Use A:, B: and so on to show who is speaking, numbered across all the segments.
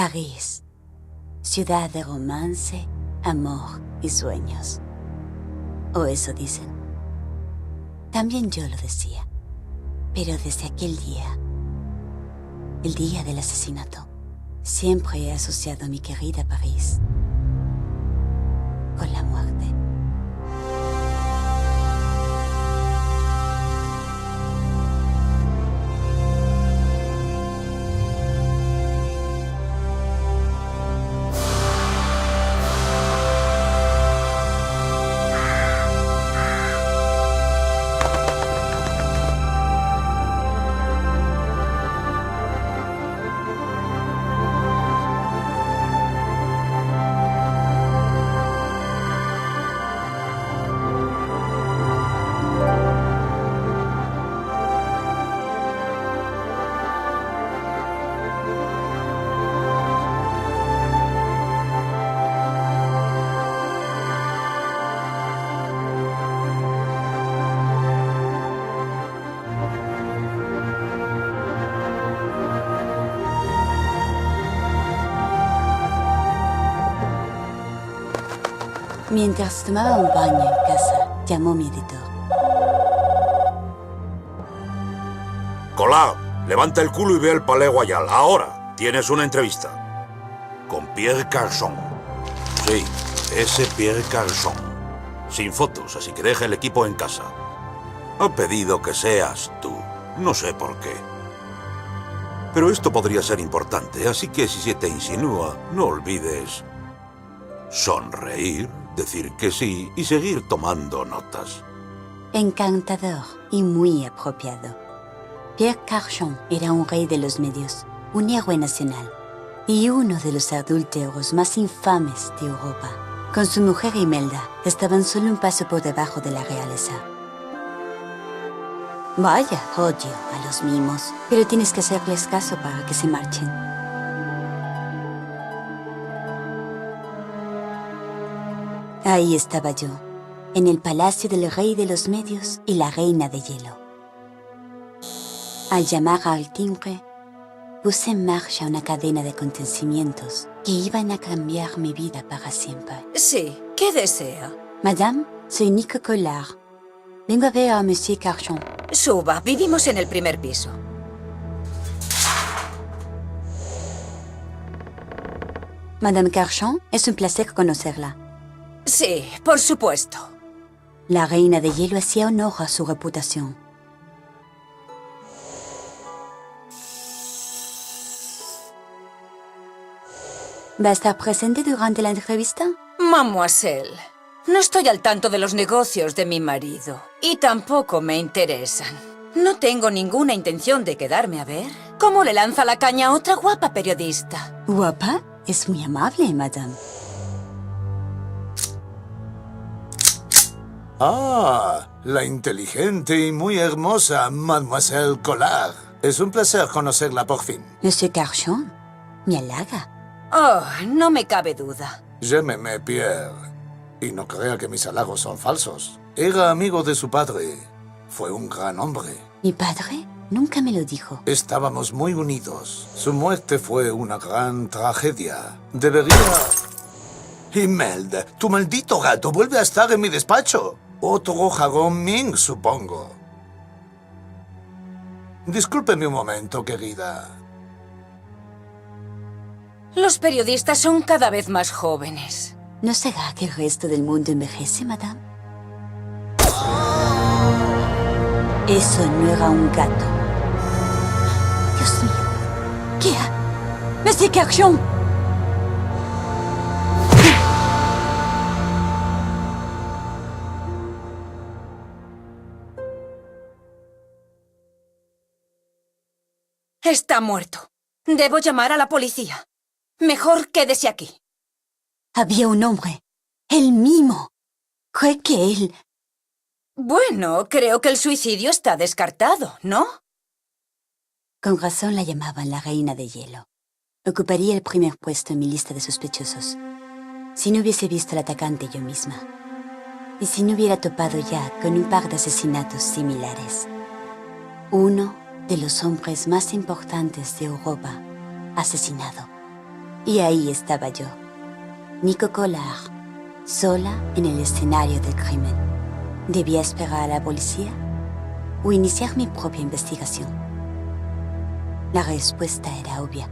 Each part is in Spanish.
A: París, ciudad de romance, amor y sueños. O eso dicen. También yo lo decía. Pero desde aquel día, el día del asesinato, siempre he asociado a mi querida París con la muerte. Mientras tomaba un baño en casa, llamó mi editor.
B: Collard, levanta el culo y ve el Palais Royal. Ahora tienes una entrevista. Con Pierre Carson. Sí, ese Pierre Carson. Sin fotos, así que deja el equipo en casa. Ha pedido que seas tú. No sé por qué. Pero esto podría ser importante, así que si se te insinúa, no olvides sonreír, decir que sí y seguir tomando notas.
A: Encantador y muy apropiado. Pierre Carchon era un rey de los medios, un héroe nacional y uno de los adúlteros más infames de Europa. Con su mujer Imelda, estaban solo un paso por debajo de la realeza. Vaya, odio a los mimos, pero tienes que hacerles caso para que se marchen. Ahí estaba yo, en el palacio del rey de los medios y la reina de hielo. Al llamar al timbre, puse en marcha una cadena de acontecimientos que iban a cambiar mi vida para siempre.
C: Sí, ¿qué desea?
A: Madame, soy Nico Collard. Vengo a ver a Monsieur Carchon.
C: Suba, vivimos en el primer piso.
A: Madame Carchon, es un placer conocerla.
C: Sí, por supuesto.
A: La reina de hielo hacía honor a su reputación. ¿Va a estar presente durante la entrevista?
C: Mademoiselle, no estoy al tanto de los negocios de mi marido. Y tampoco me interesan. No tengo ninguna intención de quedarme a ver cómo le lanza la caña a otra guapa periodista.
A: ¿Guapa? Es muy amable, madame.
D: Ah, la inteligente y muy hermosa Mademoiselle Collard. Es un placer conocerla por fin.
A: Monsieur Carchon, me halaga.
C: Oh, no me cabe duda.
D: Llámeme Pierre. Y no crea que mis halagos son falsos. Era amigo de su padre. Fue un gran hombre.
A: ¿Mi padre? Nunca me lo dijo.
D: Estábamos muy unidos. Su muerte fue una gran tragedia. Debería... Imelda, tu maldito gato vuelve a estar en mi despacho. Otro jarrón Ming, supongo. Discúlpeme un momento, querida.
C: Los periodistas son cada vez más jóvenes.
A: ¿No será que el resto del mundo envejece, madame? Eso no era un gato. Dios mío. ¿Qué ha? ¡Monsieur Carchon!
C: Está muerto. Debo llamar a la policía. Mejor quédese aquí.
A: Había un hombre. El mimo. ¿Cree que él...?
C: Bueno, creo que el suicidio está descartado, ¿no?
A: Con razón la llamaban la reina de hielo. Ocuparía el primer puesto en mi lista de sospechosos. Si no hubiese visto al atacante yo misma. Y si no hubiera topado ya con un par de asesinatos similares. Uno de los hombres más importantes de Europa, asesinado. Y ahí estaba yo, Nico Collard, sola en el escenario del crimen. ¿Debía esperar a la policía o iniciar mi propia investigación? La respuesta era obvia.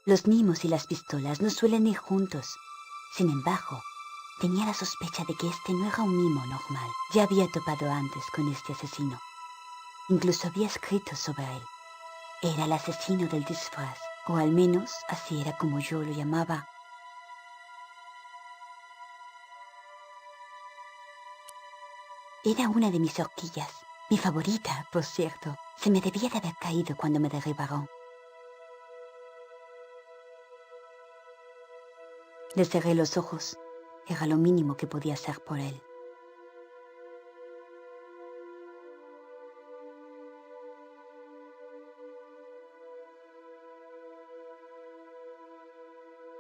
A: Los mimos y las pistolas no suelen ir juntos. Sin embargo, tenía la sospecha de que este no era un mimo normal. Ya había topado antes con este asesino. Incluso había escrito sobre él. Era el asesino del disfraz, o al menos así era como yo lo llamaba. Era una de mis horquillas, mi favorita, por cierto. Se me debía de haber caído cuando me derribaron. Le cerré los ojos. Era lo mínimo que podía hacer por él.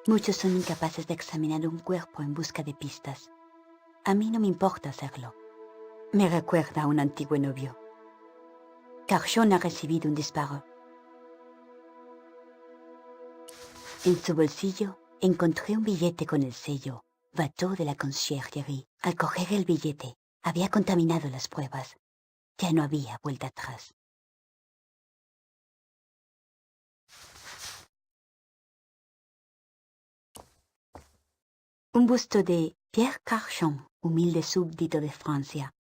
A: Muchos son incapaces de examinar un cuerpo en busca de pistas. A mí no me importa hacerlo. Me recuerda a un antiguo novio. Carchon ha recibido un disparo. En su bolsillo encontré un billete con el sello Bateau de la Conciergerie. Al coger el billete, había contaminado las pruebas. Ya no había vuelta atrás. Un busto de Pierre Carchon, humilde súbdito de Francia.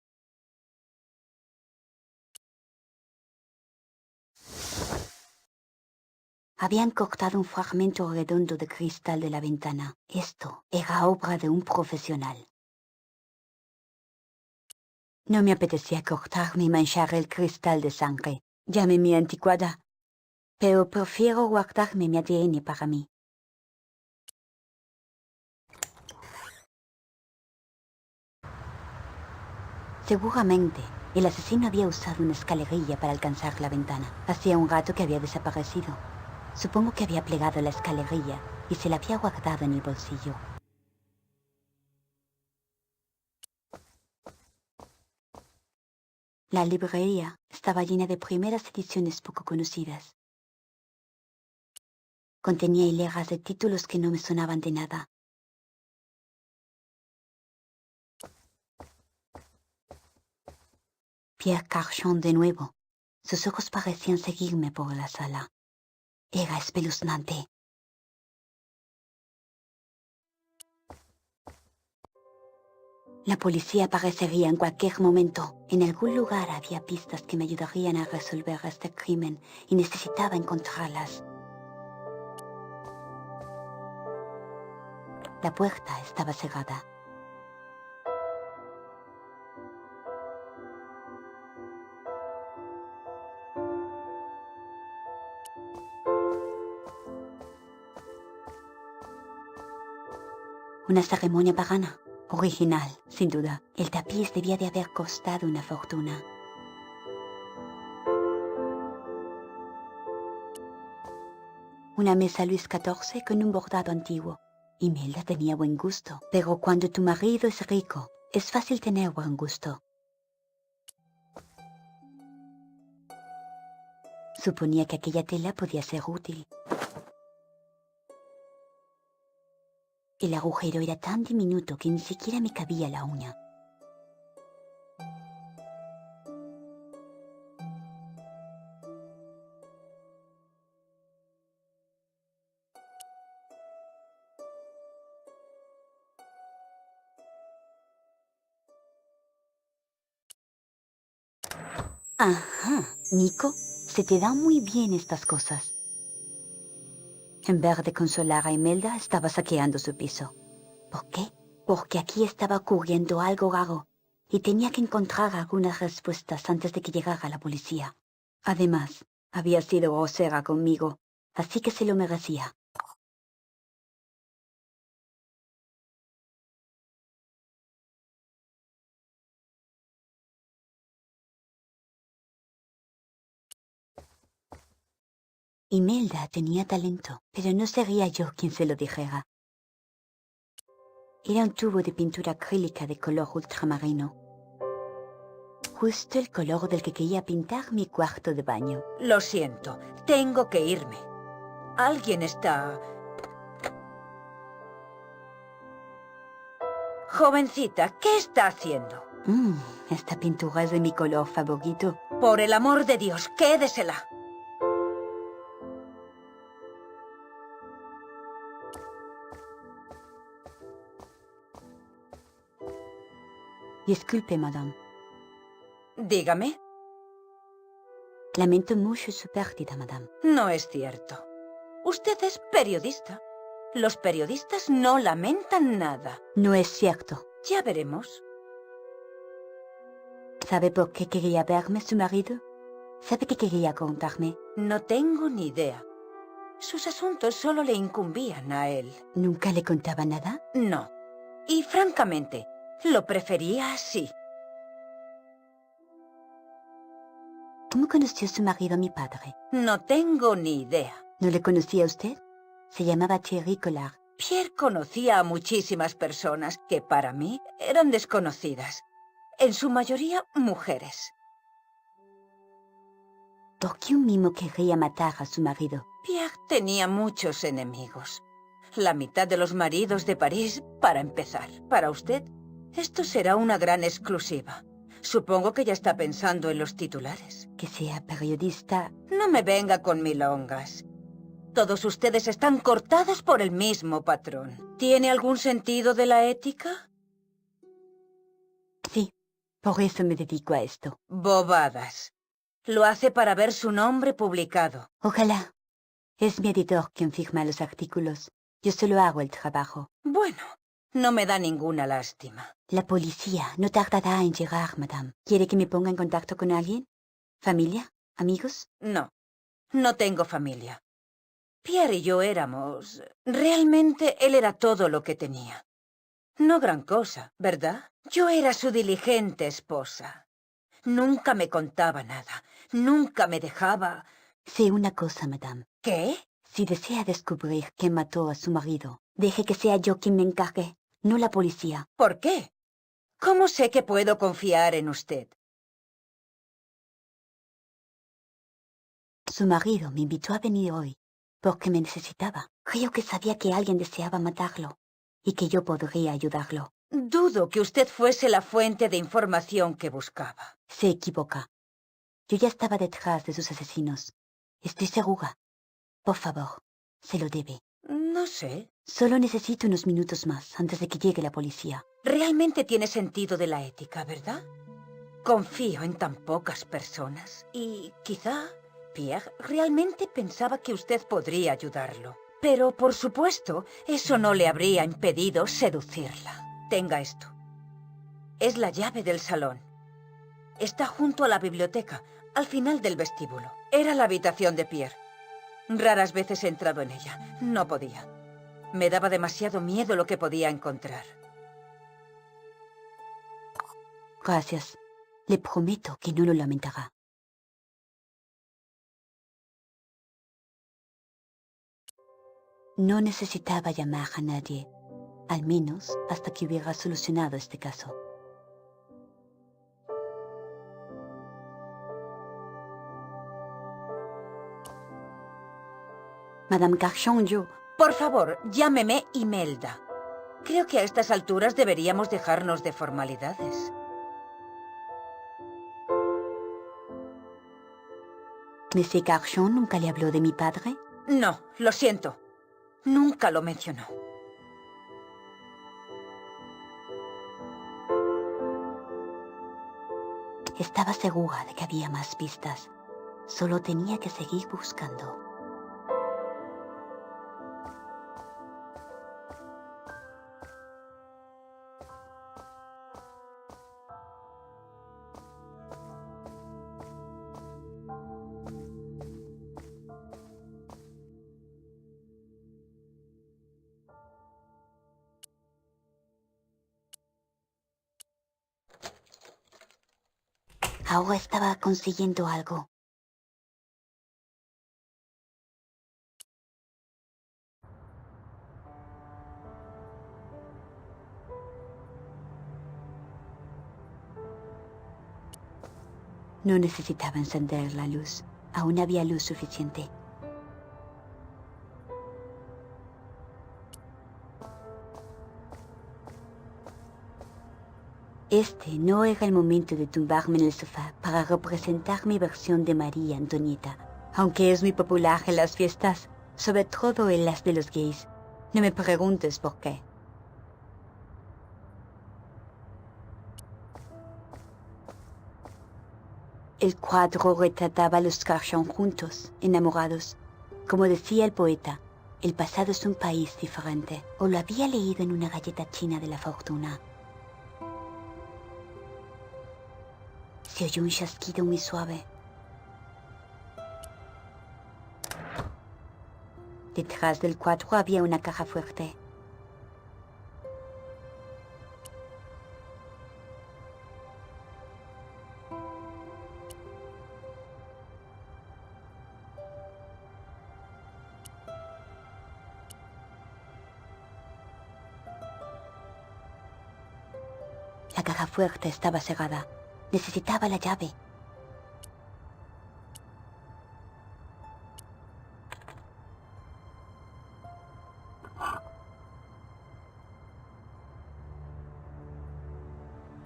A: Habían cortado un fragmento redondo de cristal de la ventana. Esto era obra de un profesional. No me apetecía cortarme y manchar el cristal de sangre. Llámeme anticuada. Pero prefiero guardarme mi ADN para mí. Seguramente, el asesino había usado una escalerilla para alcanzar la ventana. Hacía un rato que había desaparecido. Supongo que había plegado la escalerilla y se la había guardado en el bolsillo. La librería estaba llena de primeras ediciones poco conocidas. Contenía hileras de títulos que no me sonaban de nada. Pierre Carchon de nuevo. Sus ojos parecían seguirme por la sala. Era espeluznante. La policía aparecería en cualquier momento. En algún lugar había pistas que me ayudarían a resolver este crimen y necesitaba encontrarlas. La puerta estaba cerrada. Una ceremonia pagana. Original, sin duda. El tapiz debía de haber costado una fortuna. Una mesa Luis XIV con un bordado antiguo. Imelda tenía buen gusto. Pero cuando tu marido es rico, es fácil tener buen gusto. Suponía que aquella tela podía ser útil. El agujero era tan diminuto que ni siquiera me cabía la uña. Ajá, Nico, se te dan muy bien estas cosas. En vez de consolar a Imelda, estaba saqueando su piso. ¿Por qué? Porque aquí estaba ocurriendo algo raro. y tenía que encontrar algunas respuestas antes de que llegara la policía. Además, había sido grosera conmigo, así que se lo merecía. Imelda tenía talento, pero no sería yo quien se lo dijera. Era un tubo de pintura acrílica de color ultramarino. Justo el color del que quería pintar mi cuarto de baño.
C: Lo siento, tengo que irme. Alguien está... Jovencita, ¿qué está haciendo?
A: Esta pintura es de mi color favorito.
C: Por el amor de Dios, quédesela.
A: Disculpe, madame.
C: Dígame.
A: Lamento mucho su pérdida, madame.
C: No es cierto. Usted es periodista. Los periodistas no lamentan nada.
A: No es cierto.
C: Ya veremos.
A: ¿Sabe por qué quería verme su marido? ¿Sabe qué quería contarme?
C: No tengo ni idea. Sus asuntos solo le incumbían a él.
A: ¿Nunca le contaba nada?
C: No. Y francamente, lo prefería así.
A: ¿Cómo conoció su marido a mi padre?
C: No tengo ni idea.
A: ¿No le conocía a usted? Se llamaba Thierry Collard.
C: Pierre conocía a muchísimas personas que para mí eran desconocidas. En su mayoría, mujeres.
A: ¿Por qué un mimo querría matar a su marido?
C: Pierre tenía muchos enemigos. La mitad de los maridos de París, para empezar. Para usted, esto será una gran exclusiva. Supongo que ya está pensando en los titulares.
A: Que sea periodista.
C: No me venga con milongas. Todos ustedes están cortados por el mismo patrón. ¿Tiene algún sentido de la ética?
A: Sí, por eso me dedico a esto.
C: Bobadas. Lo hace para ver su nombre publicado.
A: Ojalá. Es mi editor quien firma los artículos. Yo solo hago el trabajo.
C: Bueno, no me da ninguna lástima.
A: La policía no tardará en llegar, madame. ¿Quiere que me ponga en contacto con alguien? ¿Familia? ¿Amigos?
C: No, no tengo familia. Pierre y yo éramos... Realmente él era todo lo que tenía. No gran cosa, ¿verdad? Yo era su diligente esposa. Nunca me contaba nada. Nunca me dejaba...
A: Sé una cosa, madame.
C: ¿Qué?
A: Si desea descubrir quién mató a su marido, deje que sea yo quien me encargue, no la policía.
C: ¿Por qué? ¿Cómo sé que puedo confiar en usted?
A: Su marido me invitó a venir hoy porque me necesitaba. Creo que sabía que alguien deseaba matarlo y que yo podría ayudarlo.
C: Dudo que usted fuese la fuente de información que buscaba.
A: Se equivoca. Yo ya estaba detrás de sus asesinos. Estoy segura. Por favor, se lo debe.
C: No sé.
A: Solo necesito unos minutos más antes de que llegue la policía.
C: Realmente tiene sentido de la ética, ¿verdad? Confío en tan pocas personas. Y quizá Pierre realmente pensaba que usted podría ayudarlo. Pero, por supuesto, eso no le habría impedido seducirla. Tenga esto. Es la llave del salón. Está junto a la biblioteca, al final del vestíbulo. Era la habitación de Pierre. Raras veces he entrado en ella. No podía. Me daba demasiado miedo lo que podía encontrar.
A: Gracias. Le prometo que no lo lamentará. No necesitaba llamar a nadie, al menos hasta que hubiera solucionado este caso. Madame Carchon, yo...
C: Por favor, llámeme Imelda. Creo que a estas alturas deberíamos dejarnos de formalidades.
A: ¿Monsieur Carchon nunca le habló de mi padre?
C: No, lo siento. Nunca lo mencionó.
A: Estaba segura de que había más pistas. Solo tenía que seguir buscando. Ahora estaba consiguiendo algo. No necesitaba encender la luz. Aún había luz suficiente. Este no era el momento de tumbarme en el sofá para representar mi versión de María Antonieta. Aunque es muy popular en las fiestas, sobre todo en las de los gays. No me preguntes por qué. El cuadro retrataba a los Carchon juntos, enamorados. Como decía el poeta, el pasado es un país diferente. O lo había leído en una galleta china de la fortuna. Se oyó un chasquido muy suave. Detrás del cuadro había una caja fuerte. La caja fuerte estaba cerrada. Necesitaba la llave.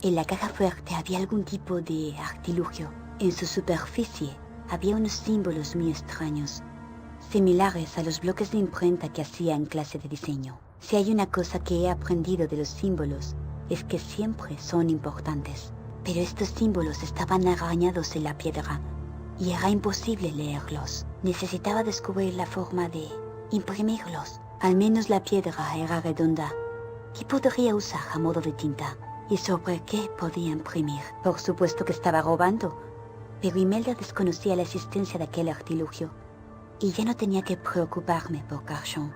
A: En la caja fuerte había algún tipo de artilugio. En su superficie había unos símbolos muy extraños, similares a los bloques de imprenta que hacía en clase de diseño. Si hay una cosa que he aprendido de los símbolos, es que siempre son importantes. Pero estos símbolos estaban arañados en la piedra y era imposible leerlos. Necesitaba descubrir la forma de imprimirlos. Al menos la piedra era redonda. ¿Qué podría usar a modo de tinta? ¿Y sobre qué podía imprimir? Por supuesto que estaba robando, pero Imelda desconocía la existencia de aquel artilugio y ya no tenía que preocuparme por Carchon.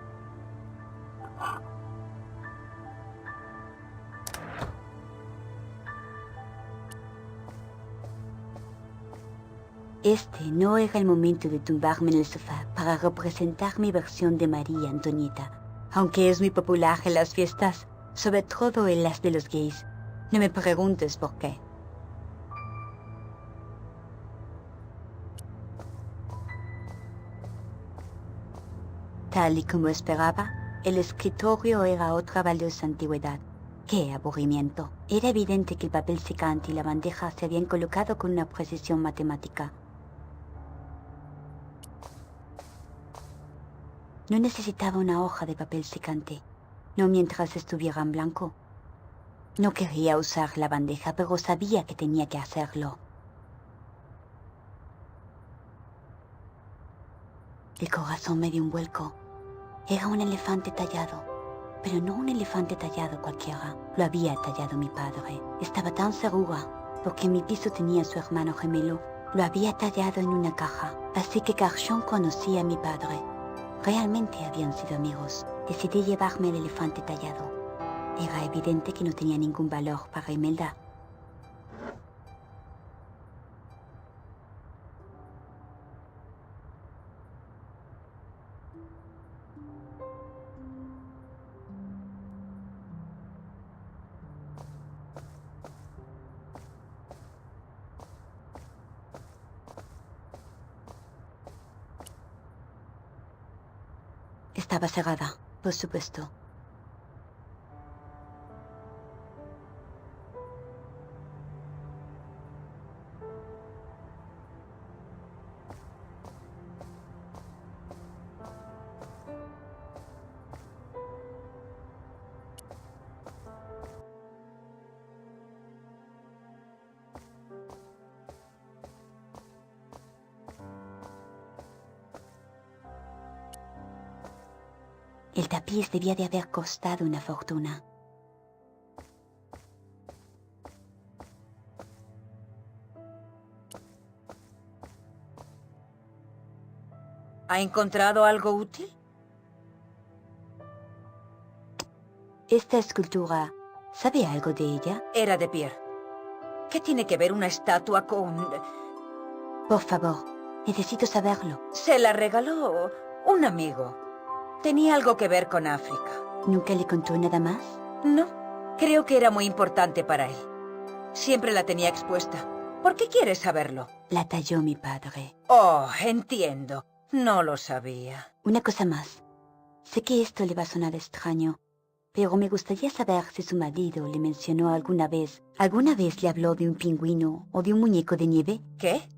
A: Este no era el momento de tumbarme en el sofá para representar mi versión de María Antonieta. Aunque es muy popular en las fiestas, sobre todo en las de los gays. No me preguntes por qué. Tal y como esperaba, el escritorio era otra valiosa antigüedad. ¡Qué aburrimiento! Era evidente que el papel secante y la bandeja se habían colocado con una precisión matemática. No necesitaba una hoja de papel secante, no mientras estuviera en blanco. No quería usar la bandeja, pero sabía que tenía que hacerlo. El corazón me dio un vuelco. Era un elefante tallado, pero no un elefante tallado cualquiera. Lo había tallado mi padre. Estaba tan segura, porque en mi piso tenía a su hermano gemelo. Lo había tallado en una caja, así que Carchon conocía a mi padre. Realmente habían sido amigos. Decidí llevarme el elefante tallado. Era evidente que no tenía ningún valor para Imelda. Estaba cerrada, por supuesto. El tapiz debía de haber costado una fortuna.
C: ¿Ha encontrado algo útil?
A: Esta escultura, ¿sabe algo de ella?
C: Era de Pierre. ¿Qué tiene que ver una estatua con...?
A: Por favor, necesito saberlo.
C: Se la regaló un amigo. Tenía algo que ver con África.
A: ¿Nunca le contó nada más?
C: No, creo que era muy importante para él. Siempre la tenía expuesta. ¿Por qué quieres saberlo?
A: La talló mi padre.
C: Oh, entiendo. No lo sabía.
A: Una cosa más. Sé que esto le va a sonar extraño, pero me gustaría saber si su marido le mencionó alguna vez le habló de un pingüino o de un muñeco de nieve.
C: ¿Qué?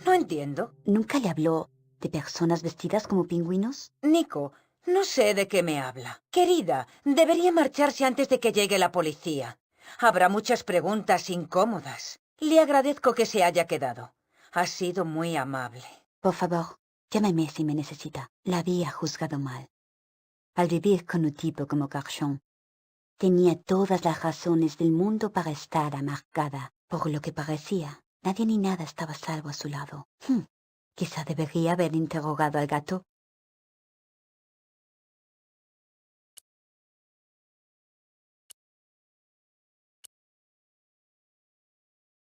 C: No entiendo.
A: ¿Nunca le habló de personas vestidas como pingüinos?
C: Nico, no sé de qué me habla. Querida, debería marcharse antes de que llegue la policía. Habrá muchas preguntas incómodas. Le agradezco que se haya quedado. Ha sido muy amable.
A: Por favor, llámeme si me necesita. La había juzgado mal. Al vivir con un tipo como Garchon, tenía todas las razones del mundo para estar amargada. Por lo que parecía, nadie ni nada estaba a salvo a su lado. Quizá debería haber interrogado al gato.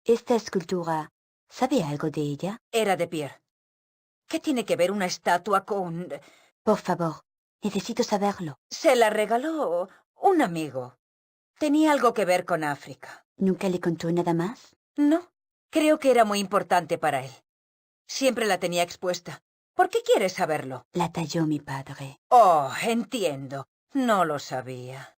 A: Esta escultura, ¿sabe algo de ella?
C: Era de Pierre. ¿Qué tiene que ver una estatua con...?
A: Por favor, necesito saberlo.
C: Se la regaló un amigo. Tenía algo que ver con África.
A: ¿Nunca le contó nada más?
C: No, creo que era muy importante para él. Siempre la tenía expuesta. ¿Por qué quieres saberlo?
A: La talló mi padre.
C: Oh, entiendo. No lo sabía.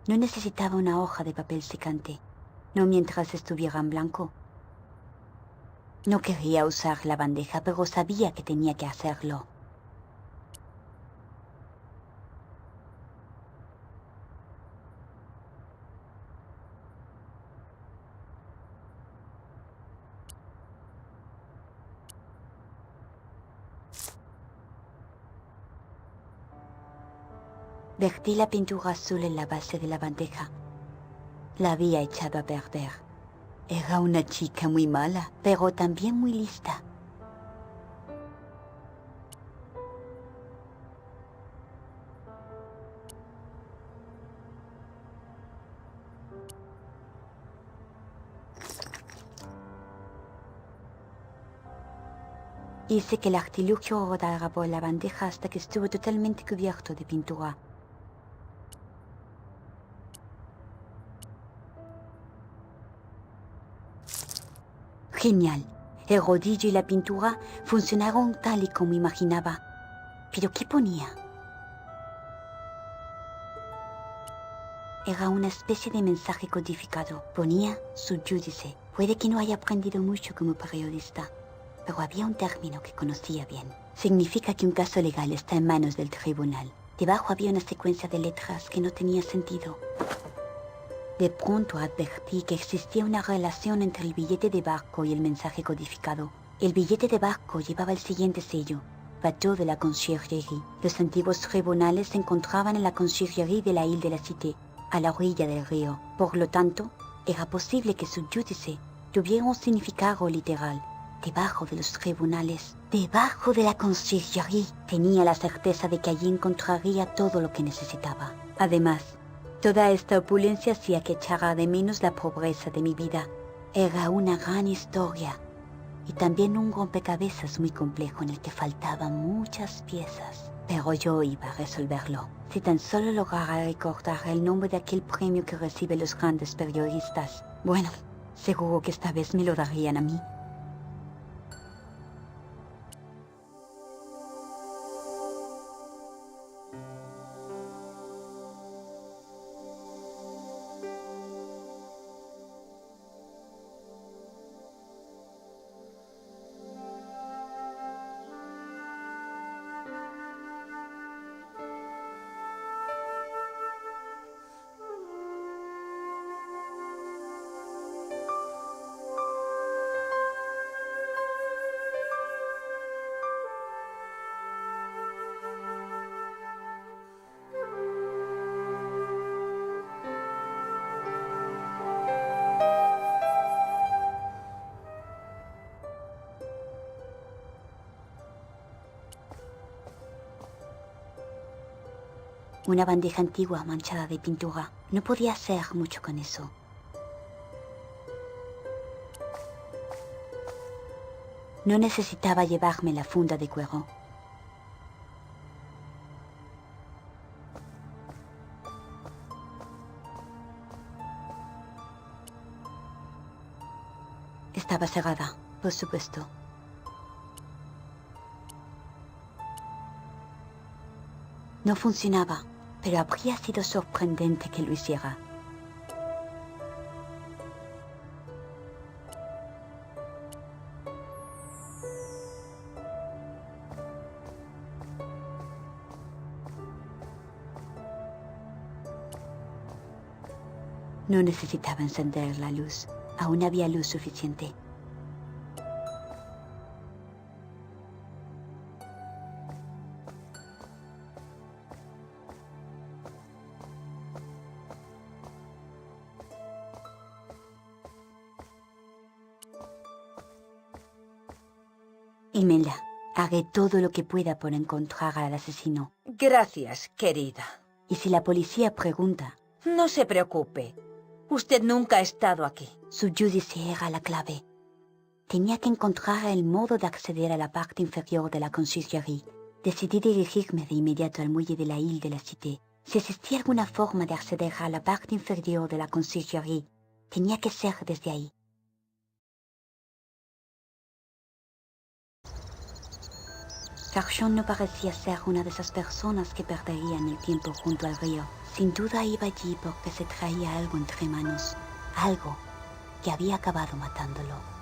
A: No necesitaba una hoja de papel secante, no mientras estuviera en blanco. No quería usar la bandeja, pero sabía que tenía que hacerlo. Vertí la pintura azul en la base de la bandeja. La había echado a perder. Era una chica muy mala, pero también muy lista. Hice que el artilugio rodara por la bandeja hasta que estuvo totalmente cubierto de pintura. Genial. El rodillo y la pintura funcionaron tal y como imaginaba. ¿Pero qué ponía? Era una especie de mensaje codificado. Ponía su judice. Puede que no haya aprendido mucho como periodista, pero había un término que conocía bien. Significa que un caso legal está en manos del tribunal. Debajo había una secuencia de letras que no tenía sentido. De pronto advertí que existía una relación entre el billete de barco y el mensaje codificado. El billete de barco llevaba el siguiente sello: Bateau de la Conciergerie. Los antiguos tribunales se encontraban en la Conciergerie de la Ile de la Cité, a la orilla del río. Por lo tanto, era posible que su judice tuviera un significado literal. Debajo de los tribunales, debajo de la Conciergerie, tenía la certeza de que allí encontraría todo lo que necesitaba. Además, toda esta opulencia hacía que echara de menos la pobreza de mi vida. Era una gran historia y también un rompecabezas muy complejo en el que faltaban muchas piezas. Pero yo iba a resolverlo. Si tan solo lograra recordar el nombre de aquel premio que reciben los grandes periodistas. Bueno, seguro que esta vez me lo darían a mí. Una bandeja antigua manchada de pintura. No podía hacer mucho con eso. No necesitaba llevarme la funda de cuero. Estaba cerrada, por supuesto. No funcionaba, pero habría sido sorprendente que lo hiciera. No necesitaba encender la luz. Aún había luz suficiente. Imelda, haré todo lo que pueda por encontrar al asesino.
C: Gracias, querida.
A: Y si la policía pregunta,
C: No se preocupe. Usted nunca ha estado aquí.
A: su judice era la clave. Tenía que encontrar el modo de acceder a la parte inferior de la conciergerie. Decidí dirigirme de inmediato al muelle de la Île de la Cité. Si existía alguna forma de acceder a la parte inferior de la conciergerie, tenía que ser desde ahí. Carchon no parecía ser una de esas personas que perderían el tiempo junto al río. Sin duda iba allí porque se traía algo entre manos, algo que había acabado matándolo.